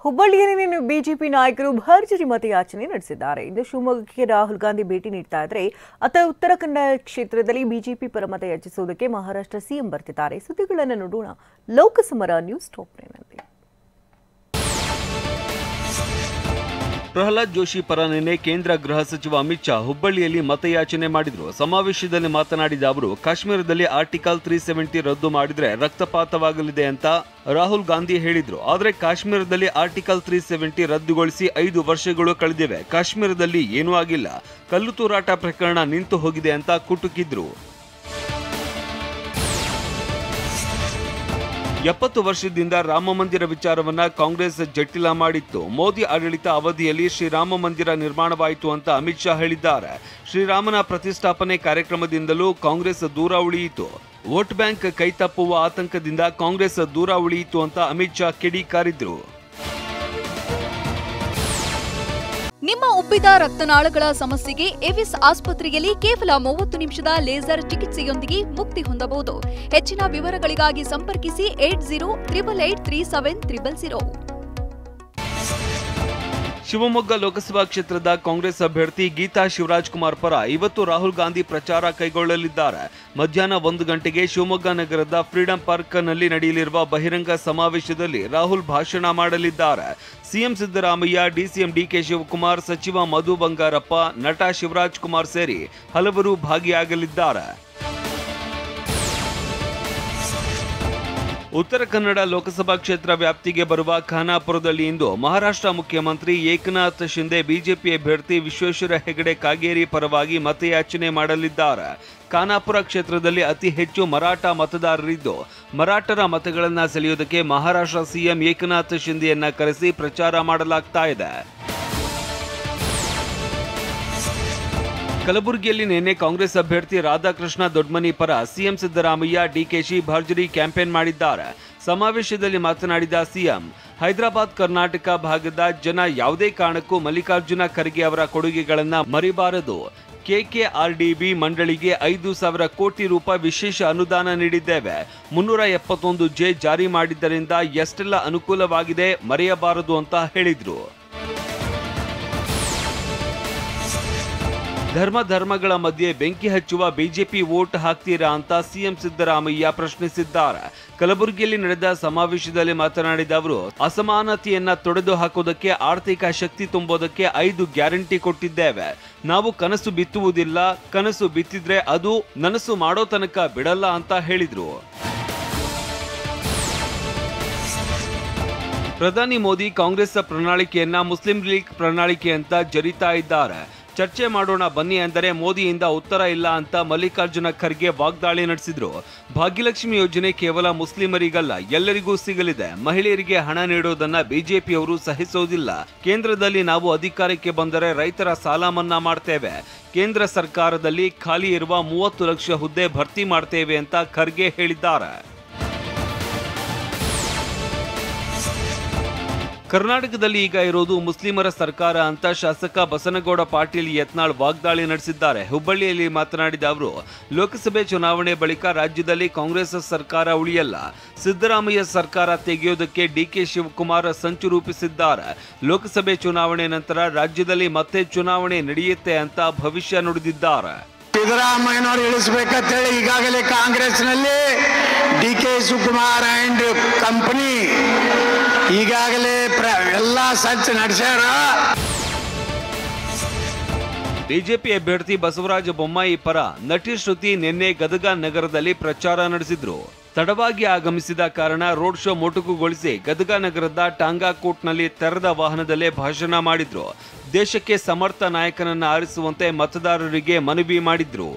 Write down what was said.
ಹುಬ್ಬಳ್ಳಿಯಲ್ಲಿ ನಿನ್ನೆ ಬಿಜೆಪಿ ನಾಯಕರು ಭರ್ಜರಿ ಮತಯಾಚನೆ ನಡೆಸಿದ್ದಾರೆ. ಇಂದು ಶಿವಮೊಗ್ಗಕ್ಕೆ ರಾಹುಲ್ ಗಾಂಧಿ ಭೇಟಿ ನೀಡ್ತಾ ಇದ್ರೆ ಉತ್ತರ ಕನ್ನಡ ಕ್ಷೇತ್ರದಲ್ಲಿ ಬಿಜೆಪಿ ಪರ ಮತ ಯಾಚಿಸುವುದಕ್ಕೆ ಮಹಾರಾಷ್ಟ್ರ ಸಿಎಂ ಬರ್ತಿದ್ದಾರೆ. ಸುದ್ದಿಗಳನ್ನು ನೋಡೋಣ ಲೋಕಸಮರ ನ್ಯೂಸ್ ಟಾಪ್ನಲ್ಲಿ. ಪ್ರಹ್ಲಾದ್ ಜೋಶಿ ಪರ ನಿನ್ನೆ ಕೇಂದ್ರ ಗೃಹ ಸಚಿವ ಅಮಿತ್ ಶಾ ಹುಬ್ಬಳ್ಳಿಯಲ್ಲಿ ಮತಯಾಚನೆ ಮಾಡಿದ್ರು. ಸಮಾವೇಶದಲ್ಲಿ ಮಾತನಾಡಿದ ಅವರು, ಕಾಶ್ಮೀರದಲ್ಲಿ ಆರ್ಟಿಕಲ್ 370 ರದ್ದು ಮಾಡಿದ್ರೆ ರಕ್ತಪಾತವಾಗಲಿದೆ ಅಂತ ರಾಹುಲ್ ಗಾಂಧಿ ಹೇಳಿದ್ರು. ಆದರೆ ಕಾಶ್ಮೀರದಲ್ಲಿ ಆರ್ಟಿಕಲ್ 370 ರದ್ದುಗೊಳಿಸಿ 5 ವರ್ಷಗಳು ಕಳೆದಿವೆ. ಕಾಶ್ಮೀರದಲ್ಲಿ ಏನೂ ಆಗಿಲ್ಲ. ಕಲ್ಲು ತೂರಾಟ ಪ್ರಕರಣ ನಿಂತು ಹೋಗಿದೆ ಅಂತ ಕುಟುಕಿದ್ರು. 70 ವರ್ಷದಿಂದ ರಾಮ ಮಂದಿರ ವಿಚಾರವನ್ನ ಕಾಂಗ್ರೆಸ್ ಜಟಿಲ ಮಾಡಿತ್ತು. ಮೋದಿ ಆಡಳಿತ ಅವಧಿಯಲ್ಲಿ ಶ್ರೀರಾಮ ಮಂದಿರ ನಿರ್ಮಾಣವಾಯಿತು ಅಂತ ಅಮಿತ್ ಶಾ ಹೇಳಿದ್ದಾರೆ. ಶ್ರೀರಾಮನ ಪ್ರತಿಷ್ಠಾಪನೆ ಕಾರ್ಯಕ್ರಮದಿಂದಲೂ ಕಾಂಗ್ರೆಸ್ ದೂರ ಉಳಿಯಿತು. ವೋಟ್ ಬ್ಯಾಂಕ್ ಕೈತಪ್ಪುವ ಆತಂಕದಿಂದ ಕಾಂಗ್ರೆಸ್ ದೂರ ಉಳಿಯಿತು ಅಂತ ಅಮಿತ್ ಶಾ ಕಿಡಿಕಾರಿದ್ರು. ನಿಮ್ಮ ಉಬ್ಬಿದ ರಕ್ತನಾಳಗಳ ಸಮಸ್ಯೆಗೆ ಎವಿಸ್ ಆಸ್ಪತ್ರೆಯಲ್ಲಿ ಕೇವಲ 30 ನಿಮಿಷದ ಲೇಸರ್ ಚಿಕಿತ್ಸೆಯೊಂದಿಗೆ ಮುಕ್ತಿ ಹೊಂದಬಹುದು. ಹೆಚ್ಚಿನ ವಿವರಗಳಿಗಾಗಿ ಸಂಪರ್ಕಿಸಿ 8088837300. ಶಿವಮೊಗ್ಗ ಲೋಕಸಭಾ ಕ್ಷೇತ್ರದ ಕಾಂಗ್ರೆಸ್ ಅಭ್ಯರ್ಥಿ ಗೀತಾ ಶಿವರಾಜ್ ಕುಮಾರ್ ಪರ ಇವತ್ತು ರಾಹುಲ್ ಗಾಂಧಿ ಪ್ರಚಾರ ಕೈಗೊಳ್ಳಲಿದ್ದಾರೆ. ಮಧ್ಯಾಹ್ನ 1 ಗಂಟೆಗೆ ಶಿವಮೊಗ್ಗ ನಗರದ ಫ್ರೀಡಂ ಪಾರ್ಕ್ನಲ್ಲಿ ನಡೆಯಲಿರುವ ಬಹಿರಂಗ ಸಮಾವೇಶದಲ್ಲಿ ರಾಹುಲ್ ಭಾಷಣ ಮಾಡಲಿದ್ದಾರೆ. ಸಿಎಂ ಸಿದ್ದರಾಮಯ್ಯ, ಡಿಸಿಎಂ ಡಿಕೆ ಶಿವಕುಮಾರ್, ಸಚಿವ ಮಧು ಬಂಗಾರಪ್ಪ, ನಟ ಶಿವರಾಜ್ ಕುಮಾರ್ ಸೇರಿ ಹಲವರು ಭಾಗಿಯಾಗಲಿದ್ದಾರೆ. ಉತ್ತರ ಕನ್ನಡ ಲೋಕಸಭಾ ಕ್ಷೇತ್ರ ವ್ಯಾಪ್ತಿಗೆ ಬರುವ ಖಾನಾಪುರದಲ್ಲಿ ಇಂದು ಮಹಾರಾಷ್ಟ್ರ ಮುಖ್ಯಮಂತ್ರಿ ಏಕನಾಥ್ ಶಿಂದೆ ಬಿಜೆಪಿ ಅಭ್ಯರ್ಥಿ ವಿಶ್ವೇಶ್ವರ ಹೆಗಡೆ ಕಾಗೇರಿ ಪರವಾಗಿ ಮತಯಾಚನೆ ಮಾಡಲಿದ್ದಾರೆ. ಖಾನಾಪುರ ಕ್ಷೇತ್ರದಲ್ಲಿ ಅತಿ ಹೆಚ್ಚು ಮರಾಠ ಮತದಾರರಿದ್ದು, ಮರಾಠರ ಮತಗಳನ್ನು ಸೆಳೆಯುವುದಕ್ಕೆ ಮಹಾರಾಷ್ಟ್ರ ಸಿಎಂ ಏಕನಾಥ್ ಶಿಂದೆಯನ್ನ ಕರೆಸಿ ಪ್ರಚಾರ ಮಾಡಲಾಗ್ತಾ ಇದೆ. ಕಲಬುರಗಿಯಲ್ಲಿ ನಿನ್ನೆ ಕಾಂಗ್ರೆಸ್ ಅಭ್ಯರ್ಥಿ ರಾಧಾಕೃಷ್ಣ ದೊಡ್ಮನಿ ಪರ ಸಿಎಂ ಸಿದ್ದರಾಮಯ್ಯ, ಡಿಕೆಶಿ ಭರ್ಜರಿ ಕ್ಯಾಂಪೇನ್ ಮಾಡಿದ್ದಾರೆ. ಸಮಾವೇಶದಲ್ಲಿ ಮಾತನಾಡಿದ ಸಿಎಂ, ಹೈದರಾಬಾದ್ ಕರ್ನಾಟಕ ಭಾಗದ ಜನ ಯಾವುದೇ ಕಾರಣಕ್ಕೂ ಮಲ್ಲಿಕಾರ್ಜುನ ಖರ್ಗೆ ಅವರ ಕೊಡುಗೆಗಳನ್ನು ಮರಿಬಾರದು. ಕೆಕೆಆರ್ಡಿಬಿ ಮಂಡಳಿಗೆ 5,000 ಕೋಟಿ ರೂಪಾಯಿ ವಿಶೇಷ ಅನುದಾನ ನೀಡಿದ್ದೇವೆ. 371 ಜಾರಿ ಮಾಡಿದ್ದರಿಂದ ಎಷ್ಟೆಲ್ಲ ಅನುಕೂಲವಾಗಿದೆ ಮರೆಯಬಾರದು ಅಂತ ಹೇಳಿದ್ರು. ಧರ್ಮಗಳ ಮಧ್ಯೆ ಬೆಂಕಿ ಹಚ್ಚುವ ಬಿಜೆಪಿ ವೋಟ್ ಹಾಕ್ತೀರಾ ಅಂತ ಸಿಎಂ ಸಿದ್ದರಾಮಯ್ಯ ಪ್ರಶ್ನಿಸಿದ್ದಾರೆ. ಕಲಬುರಗಿಯಲ್ಲಿ ನಡೆದ ಸಮಾವೇಶದಲ್ಲಿ ಮಾತನಾಡಿದ ಅವರು, ಅಸಮಾನತೆಯನ್ನ ತೊಡೆದು ಹಾಕೋದಕ್ಕೆ, ಆರ್ಥಿಕ ಶಕ್ತಿ ತುಂಬೋದಕ್ಕೆ 5 ಗ್ಯಾರಂಟಿ ಕೊಟ್ಟಿದ್ದೇವೆ. ನಾವು ಕನಸು ಬಿತ್ತುವುದಿಲ್ಲ, ಕನಸು ಬಿತ್ತಿದ್ರೆ ಅದು ನನಸು ಮಾಡೋ ತನಕ ಬಿಡಲ್ಲ ಅಂತ ಹೇಳಿದ್ರು. ಪ್ರಧಾನಿ ಮೋದಿ ಕಾಂಗ್ರೆಸ್ ಪ್ರಣಾಳಿಕೆಯನ್ನ ಮುಸ್ಲಿಂ ಲೀಗ್ ಪ್ರಣಾಳಿಕೆ ಅಂತ ಜರಿತಾ ಇದ್ದಾರೆ. ಚರ್ಚೆ ಮಾಡೋಣ ಬನ್ನಿ ಅಂದರೆ ಮೋದಿಯಿಂದ ಉತ್ತರ ಇಲ್ಲ ಅಂತ ಮಲ್ಲಿಕಾರ್ಜುನ ಖರ್ಗೆ ವಾಗ್ದಾಳಿ ನಡೆಸಿದ್ರು. ಭಾಗ್ಯಲಕ್ಷ್ಮಿ ಯೋಜನೆ ಕೇವಲ ಮುಸ್ಲಿಮರಿಗಲ್ಲ, ಎಲ್ಲರಿಗೂ ಸಿಗಲಿದೆ. ಮಹಿಳೆಯರಿಗೆ ಹಣ ನೀಡೋದನ್ನ ಬಿಜೆಪಿಯವರು ಸಹಿಸೋದಿಲ್ಲ. ಕೇಂದ್ರದಲ್ಲಿ ನಾವು ಅಧಿಕಾರಕ್ಕೆ ಬಂದರೆ ರೈತರ ಸಾಲ ಮನ್ನಾ ಮಾಡ್ತೇವೆ. ಕೇಂದ್ರ ಸರ್ಕಾರದಲ್ಲಿ ಖಾಲಿ ಇರುವ 30 ಲಕ್ಷ ಹುದ್ದೆ ಭರ್ತಿ ಮಾಡ್ತೇವೆ ಅಂತ ಖರ್ಗೆ ಹೇಳಿದ್ದಾರೆ. ಕರ್ನಾಟಕದಲ್ಲಿ ಈಗ ಇರೋದು ಮುಸ್ಲಿಮರ ಸರ್ಕಾರ ಅಂತ ಶಾಸಕ ಬಸನಗೌಡ ಪಾಟೀಲ್ ಯತ್ನಾಳ್ ವಾಗ್ದಾಳಿ ನಡೆಸಿದ್ದಾರೆ. ಹುಬ್ಬಳ್ಳಿಯಲ್ಲಿ ಮಾತನಾಡಿದ ಅವರು, ಲೋಕಸಭೆ ಚುನಾವಣೆ ಬಳಿಕ ರಾಜ್ಯದಲ್ಲಿ ಕಾಂಗ್ರೆಸ್ ಸರ್ಕಾರ ಉಳಿಯಲ್ಲ. ಸಿದ್ದರಾಮಯ್ಯ ಸರ್ಕಾರ ತೆಗೆಯೋದಕ್ಕೆ ಡಿಕೆ ಶಿವಕುಮಾರ್ ಸಂಚು ರೂಪಿಸಿದ್ದಾರೆ. ಲೋಕಸಭೆ ಚುನಾವಣೆ ನಂತರ ರಾಜ್ಯದಲ್ಲಿ ಮತ್ತೆ ಚುನಾವಣೆ ನಡೆಯುತ್ತೆ ಅಂತ ಭವಿಷ್ಯ ನುಡಿದಿದ್ದಾರೆ. ಸಿದ್ದರಾಮಯ್ಯನವರು ಇಳಿಸಬೇಕಂತೇಳಿ ಈಗಾಗಲೇ ಕಾಂಗ್ರೆಸ್ನಲ್ಲಿ ಡಿಕೆ ಶಿವಕುಮಾರ್ ಅಂಡ್ ಕಂಪನಿ ಈಗಾಗಲೇ ಎಲ್ಲ ಸಂಚು ನಡೆಸ್ಯಾರ. ಬಿಜೆಪಿ ಅಭ್ಯರ್ಥಿ ಬಸವರಾಜ ಬೊಮ್ಮಾಯಿ ಪರ ನಟಿ ಶ್ರುತಿ ನಿನ್ನೆ ಗದಗ ನಗರದಲ್ಲಿ ಪ್ರಚಾರ ನಡೆಸಿದ್ರು. ತಡವಾಗಿ ಆಗಮಿಸಿದ ಕಾರಣ ರೋಡ್ ಶೋ ಮೊಟಕುಗೊಳಿಸಿ ಗದಗ ನಗರದ ಟಾಂಗಾಕೋಟ್ನಲ್ಲಿ ತೆರೆದ ವಾಹನದಲ್ಲೇ ಭಾಷಣ ಮಾಡಿದ್ರು. ದೇಶಕ್ಕೆ ಸಮರ್ಥ ನಾಯಕನನ್ನ ಆರಿಸುವಂತೆ ಮತದಾರರಿಗೆ ಮನವಿ ಮಾಡಿದ್ರು.